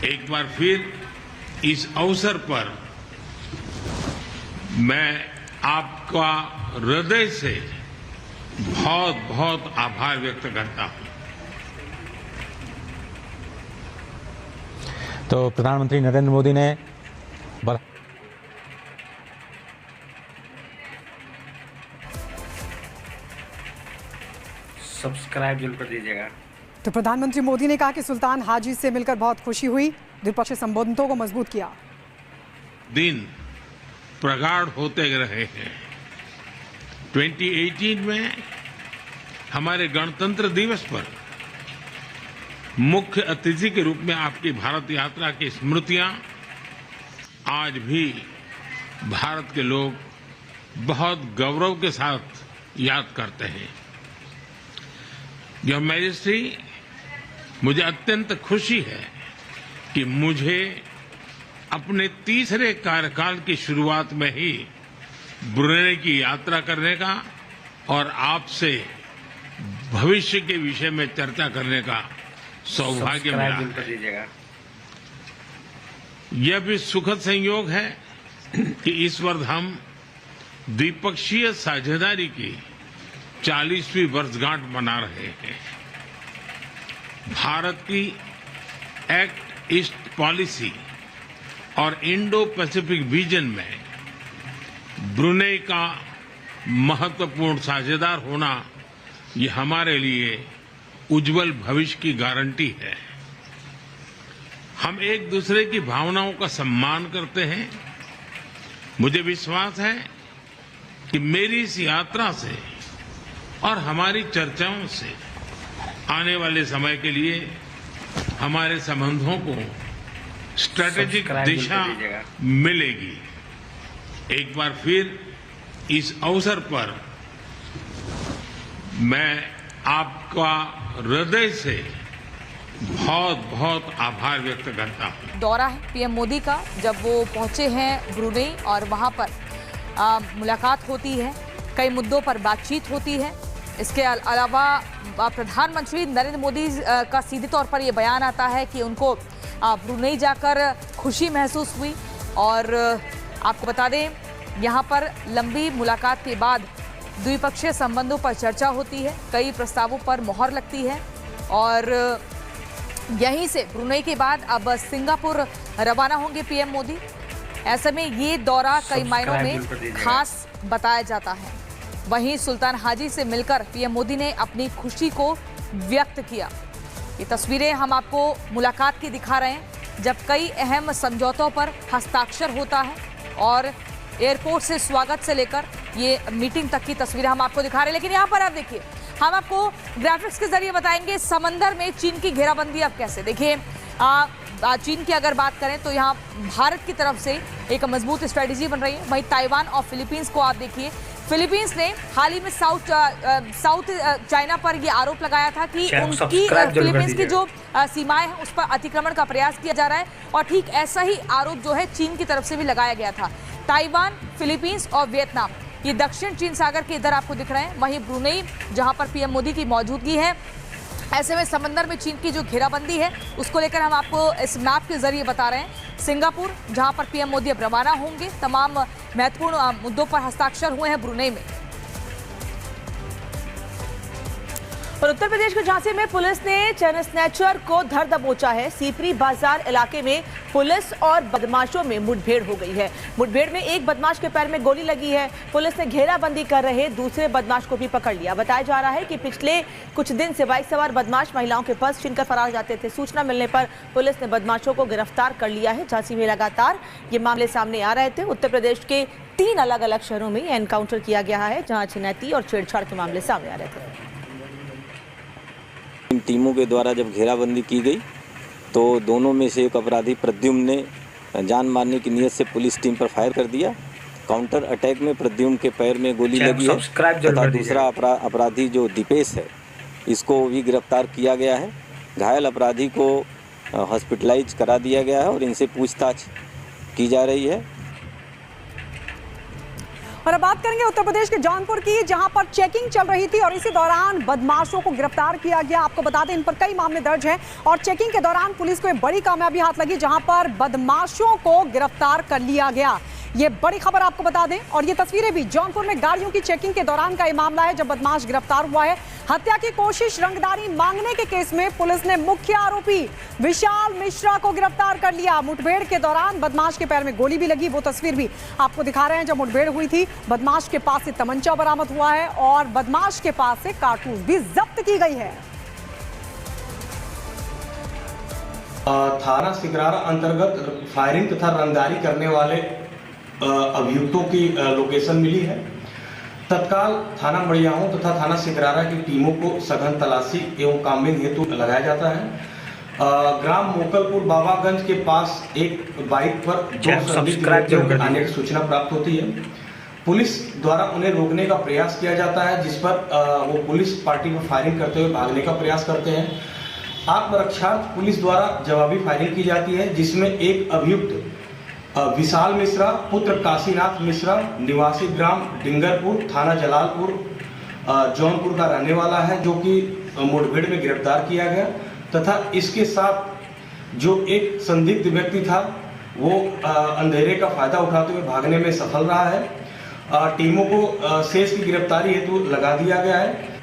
एक बार फिर इस अवसर पर मैं आपका हृदय से बहुत बहुत आभार व्यक्त करता हूं। तो प्रधानमंत्री नरेंद्र मोदी ने सब्सक्राइब जरूर कर दीजिएगा। तो प्रधानमंत्री मोदी ने कहा कि सुल्तान हाजी से मिलकर बहुत खुशी हुई, द्विपक्षीय संबंधों को मजबूत किया। दिन प्रगाढ़ होते रहे हैं। 2018 में हमारे गणतंत्र दिवस पर मुख्य अतिथि के रूप में आपकी भारत यात्रा की स्मृतियां आज भी भारत के लोग बहुत गौरव के साथ याद करते हैं। योर मैजेस्टी, मुझे अत्यंत खुशी है कि मुझे अपने तीसरे कार्यकाल की शुरुआत में ही ब्रुनेई की यात्रा करने का और आपसे भविष्य के विषय में चर्चा करने का सौभाग्य मिला है। यह भी सुखद संयोग है कि इस वर्ष हम द्विपक्षीय साझेदारी की 40वीं वर्षगांठ मना रहे हैं। भारत की एक्ट ईस्ट पॉलिसी और इंडो पैसिफिक रीजन में ब्रुनेई का महत्वपूर्ण साझेदार होना ये हमारे लिए उज्जवल भविष्य की गारंटी है। हम एक दूसरे की भावनाओं का सम्मान करते हैं। मुझे विश्वास है कि मेरी इस यात्रा से और हमारी चर्चाओं से आने वाले समय के लिए हमारे संबंधों को स्ट्रैटेजिक दिशा मिलेगी। एक बार फिर इस अवसर पर मैं आपका हृदय से बहुत बहुत आभार व्यक्त करता हूं। दौरा है पीएम मोदी का, जब वो पहुंचे हैं ब्रुनेई और वहां पर मुलाकात होती है, कई मुद्दों पर बातचीत होती है। इसके अलावा प्रधानमंत्री नरेंद्र मोदी का सीधे तौर पर यह बयान आता है कि उनको ब्रुनेई जाकर खुशी महसूस हुई। और आपको बता दें, यहाँ पर लंबी मुलाकात के बाद द्विपक्षीय संबंधों पर चर्चा होती है, कई प्रस्तावों पर मोहर लगती है और यहीं से ब्रुनेई के बाद अब सिंगापुर रवाना होंगे पीएम मोदी। ऐसे में ये दौरा कई मायनों में खास बताया जाता है। वहीं सुल्तान हाजी से मिलकर पीएम मोदी ने अपनी खुशी को व्यक्त किया। ये तस्वीरें हम आपको मुलाकात की दिखा रहे हैं, जब कई अहम समझौतों पर हस्ताक्षर होता है और एयरपोर्ट से स्वागत से लेकर ये मीटिंग तक की तस्वीरें हम आपको दिखा रहे हैं। लेकिन यहाँ पर आप देखिए, हम आपको ग्राफिक्स के जरिए बताएंगे समंदर में चीन की घेराबंदी अब कैसे। देखिए, चीन की अगर बात करें तो यहाँ भारत की तरफ से एक मजबूत स्ट्रेटेजी बन रही है। वहीं ताइवान और फिलीपींस को आप देखिए, फिलीपींस ने हाल ही में साउथ चाइना पर ये आरोप लगाया था कि उनकी फिलीपींस की जो सीमाएं हैं उस पर अतिक्रमण का प्रयास किया जा रहा है। और ठीक ऐसा ही आरोप जो है चीन की तरफ से भी लगाया गया था। ताइवान, फिलीपींस और वियतनाम ये दक्षिण चीन सागर के इधर आपको दिख रहे हैं। वहीं ब्रुनेई, जहां पर पीएम मोदी की मौजूदगी है। ऐसे में समंदर में चीन की जो घेराबंदी है उसको लेकर हम आपको इस मैप के जरिए बता रहे हैं। सिंगापुर, जहां पर पीएम मोदी अब रवाना होंगे, तमाम महत्वपूर्ण मुद्दों पर हस्ताक्षर हुए हैं ब्रुनेई में। और उत्तर प्रदेश के झांसी में पुलिस ने चैन स्नैचर को धर दबोचा है। सीपरी बाजार इलाके में पुलिस और बदमाशों में मुठभेड़ हो गई है। मुठभेड़ में एक बदमाश के पैर में गोली लगी है। पुलिस ने घेराबंदी कर रहे दूसरे बदमाश को भी पकड़ लिया। बताया जा रहा है कि पिछले कुछ दिन से बाइक सवार बदमाश महिलाओं के पर्स छीनकर फरार जाते थे। सूचना मिलने पर पुलिस ने बदमाशों को गिरफ्तार कर लिया है। झांसी में लगातार ये मामले सामने आ रहे थे। उत्तर प्रदेश के 3 अलग अलग शहरों में एनकाउंटर किया गया है, जहाँ छिनैती और छेड़छाड़ के मामले सामने आ रहे थे। इन टीमों के द्वारा जब घेराबंदी की गई तो दोनों में से एक अपराधी प्रद्युम्न ने जान मारने की नीयत से पुलिस टीम पर फायर कर दिया। काउंटर अटैक में प्रद्युम्न के पैर में गोली लगी है तथा दूसरा अपराधी जो दीपेश है, इसको भी गिरफ्तार किया गया है। घायल अपराधी को हॉस्पिटलाइज करा दिया गया है और इनसे पूछताछ की जा रही है। और अब बात करेंगे उत्तर प्रदेश के जौनपुर की, जहां पर चेकिंग चल रही थी और इसी दौरान बदमाशों को गिरफ्तार किया गया। आपको बता दें इन पर कई मामले दर्ज हैं और चेकिंग के दौरान पुलिस को एक बड़ी कामयाबी हाथ लगी, जहां पर बदमाशों को गिरफ्तार कर लिया गया। ये बड़ी खबर आपको बता दें और ये तस्वीरें भी जौनपुर में गाड़ियों की चेकिंग के दौरान का ये मामला है जब बदमाश गिरफ्तार हुआ है। हत्या की कोशिश, रंगदारी मांगने के केस में पुलिस ने मुख्य आरोपी विशाल मिश्रा को गिरफ्तार कर लिया। मुठभेड़ के दौरान बदमाश के पैर में गोली भी लगी, वो तस्वीर भी आपको दिखा रहे हैं जब मुठभेड़ हुई थी। बदमाश के पास से तमंचा बरामद हुआ है और बदमाश के पास से कारतूस भी जब्त की गई है। थाना सिकरारा अंतर्गत फायरिंग तथा रंगदारी करने वाले अभियुक्तों की लोकेशन मिली है। तत्काल थाना मड़ियाहू तथा थाना सिकरारा की टीमों को सघन तलाशी एवं कामबिंग हेतु लगाया जाता है। ग्राम मोकलपुर बाबागंज के पास एक बाइक पर दो संदिग्ध व्यक्तियों आने की सूचना प्राप्त होती है। पुलिस द्वारा उन्हें रोकने का प्रयास किया जाता है, जिस पर वो पुलिस पार्टी पर फायरिंग करते हुए भागने का प्रयास करते हैं। आत्मरक्षार्थ पुलिस द्वारा जवाबी फायरिंग की जाती है, जिसमें एक अभियुक्त विशाल मिश्रा पुत्र काशीनाथ मिश्रा निवासी ग्राम डिंगरपुर थाना जलालपुर जौनपुर का रहने वाला है, जो कि मुठभेड़ में गिरफ्तार किया गया तथा इसके साथ जो एक संदिग्ध व्यक्ति था वो अंधेरे का फायदा उठाते हुए भागने में सफल रहा है। टीमों को शेष की गिरफ्तारी हेतु लगा दिया गया है।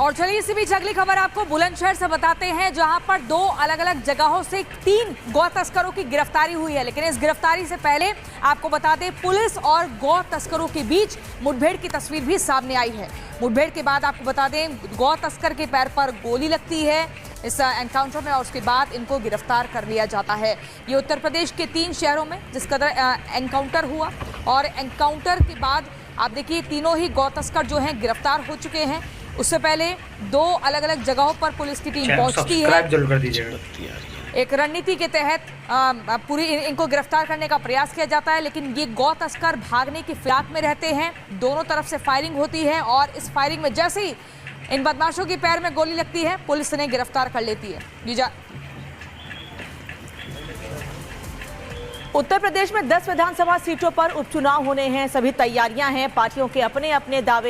और चलिए इसी बीच अगली खबर आपको बुलंदशहर से बताते हैं, जहां पर दो अलग अलग जगहों से 3 गौ तस्करों की गिरफ्तारी हुई है। लेकिन इस गिरफ्तारी से पहले आपको बता दें पुलिस और गौ तस्करों के बीच मुठभेड़ की तस्वीर भी सामने आई है। मुठभेड़ के बाद आपको बता दें गौ तस्कर के पैर पर गोली लगती है इस एनकाउंटर में और उसके बाद इनको गिरफ्तार कर लिया जाता है। ये उत्तर प्रदेश के 3 शहरों में जिस कदर एनकाउंटर हुआ और एनकाउंटर के बाद आप देखिए तीनों ही गौ तस्कर जो हैं गिरफ्तार हो चुके हैं। उससे पहले 2 अलग अलग जगहों पर पुलिस की टीम पहुंचती है। जरूर कर दीजिएगा। एक रणनीति के तहत पूरी इनको गिरफ्तार करने का प्रयास किया जाता है, लेकिन ये गौ तस्कर भागने की फिराक में रहते हैं। दोनों तरफ से फायरिंग होती है और इस फायरिंग में जैसे ही इन बदमाशों के पैर में गोली लगती है पुलिस इन्हें गिरफ्तार कर लेती है। उत्तर प्रदेश में 10 विधानसभा सीटों पर उपचुनाव होने हैं। सभी तैयारियां हैं, पार्टियों के अपने अपने दावे